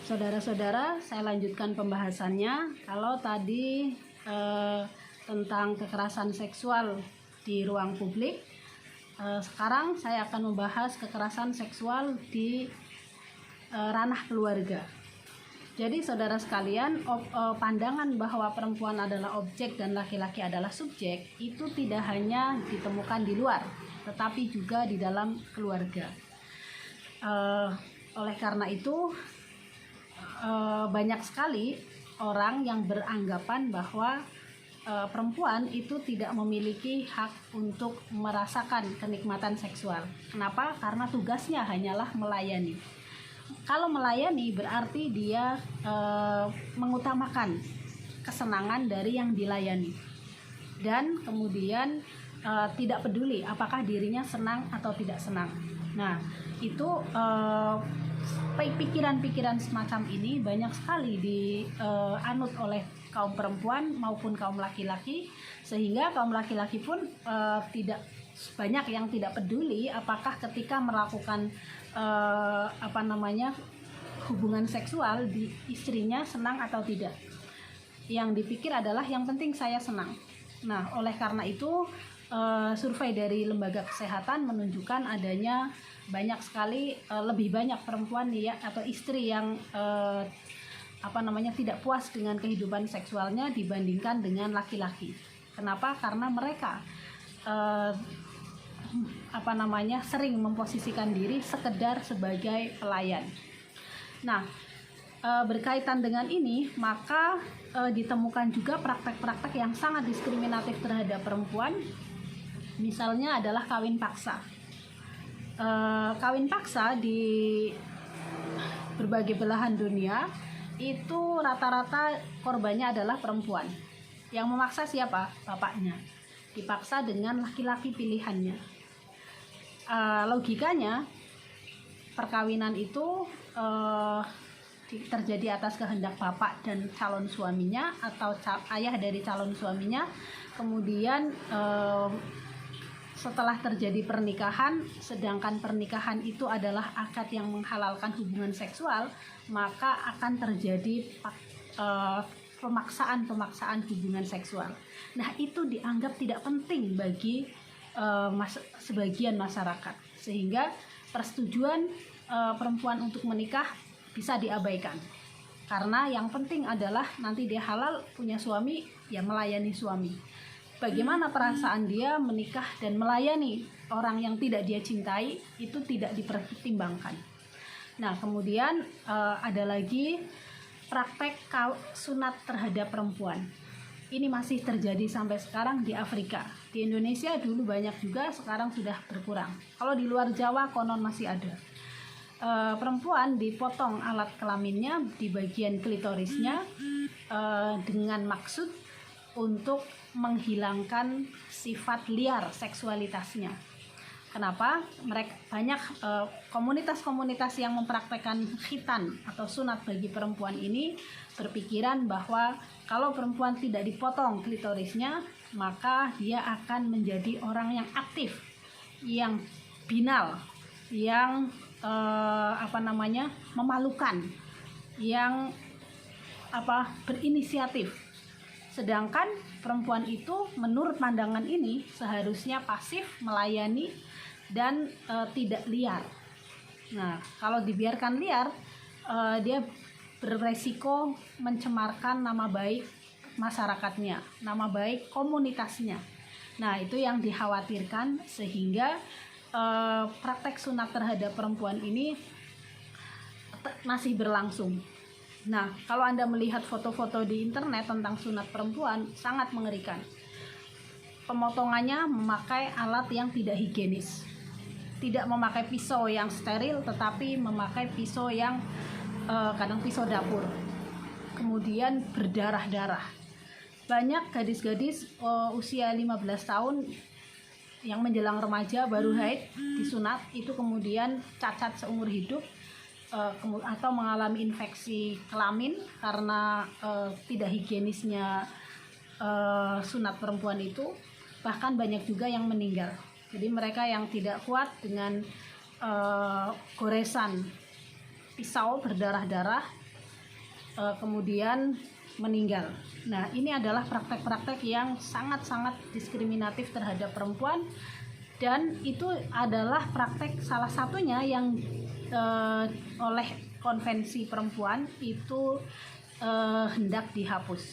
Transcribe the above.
Saudara-saudara, saya lanjutkan pembahasannya. Kalau tadi tentang kekerasan seksual di ruang publik, sekarang saya akan membahas kekerasan seksual di ranah keluarga. Jadi saudara sekalian, pandangan bahwa perempuan adalah objek dan laki-laki adalah subjek itu tidak hanya ditemukan di luar, tetapi juga di dalam keluarga. Oleh karena itu, banyak sekali orang yang beranggapan bahwa perempuan itu tidak memiliki hak untuk merasakan kenikmatan seksual. Kenapa? Karena tugasnya hanyalah melayani. Kalau melayani berarti dia mengutamakan kesenangan dari yang dilayani, dan kemudian tidak peduli apakah dirinya senang atau tidak senang. Nah, itu pikiran-pikiran semacam ini banyak sekali dianut oleh kaum perempuan maupun kaum laki-laki, sehingga kaum laki-laki pun tidak banyak yang tidak peduli apakah ketika melakukan hubungan seksual di istrinya senang atau tidak. Yang dipikir adalah yang penting saya senang. Nah, oleh karena itu survei dari lembaga kesehatan menunjukkan adanya banyak sekali lebih banyak perempuan ya atau istri yang tidak puas dengan kehidupan seksualnya dibandingkan dengan laki-laki. Kenapa? Karena mereka sering memposisikan diri sekedar sebagai pelayan. Nah, berkaitan dengan ini, maka ditemukan juga praktek-praktek yang sangat diskriminatif terhadap perempuan. Misalnya adalah kawin paksa. Kawin paksa di berbagai belahan dunia itu rata-rata korbannya adalah perempuan. Yang memaksa siapa? Bapaknya. Dipaksa dengan laki-laki pilihannya. Logikanya perkawinan itu terjadi atas kehendak bapak dan calon suaminya atau ayah dari calon suaminya. Kemudian setelah terjadi pernikahan, sedangkan pernikahan itu adalah akad yang menghalalkan hubungan seksual, maka akan terjadi pemaksaan hubungan seksual. Nah, itu dianggap tidak penting bagi sebagian masyarakat, sehingga persetujuan perempuan untuk menikah bisa diabaikan, karena yang penting adalah nanti dia halal punya suami, ya melayani suami. Bagaimana perasaan dia menikah dan melayani orang yang tidak dia cintai itu tidak dipertimbangkan. Nah, kemudian ada lagi praktek sunat terhadap perempuan. Ini masih terjadi sampai sekarang di Afrika. Di Indonesia dulu banyak juga, sekarang sudah berkurang. Kalau di luar Jawa konon masih ada. Perempuan dipotong alat kelaminnya di bagian klitorisnya dengan maksud untuk menghilangkan sifat liar seksualitasnya. Kenapa? Mereka banyak komunitas-komunitas yang mempraktekkan khitan atau sunat bagi perempuan ini berpikiran bahwa kalau perempuan tidak dipotong klitorisnya, maka dia akan menjadi orang yang aktif, yang binal, yang memalukan, yang berinisiatif. Sedangkan perempuan itu menurut pandangan ini seharusnya pasif, melayani, dan tidak liar. Nah, kalau dibiarkan liar, dia beresiko mencemarkan nama baik masyarakatnya, nama baik komunitasnya. Nah, itu yang dikhawatirkan, sehingga praktek sunat terhadap perempuan ini masih berlangsung. Nah, kalau Anda melihat foto-foto di internet tentang sunat perempuan, sangat mengerikan. Pemotongannya memakai alat yang tidak higienis. Tidak memakai pisau yang steril, tetapi memakai pisau yang kadang pisau dapur. Kemudian berdarah-darah. Banyak gadis-gadis usia 15 tahun yang menjelang remaja baru haid disunat, itu kemudian cacat seumur hidup atau mengalami infeksi kelamin karena tidak higienisnya sunat perempuan itu. Bahkan banyak juga yang meninggal. Jadi mereka yang tidak kuat dengan goresan pisau berdarah-darah kemudian meninggal. Nah, ini adalah praktek-praktek yang sangat-sangat diskriminatif terhadap perempuan, dan itu adalah praktek salah satunya yang oleh konvensi perempuan itu hendak dihapus.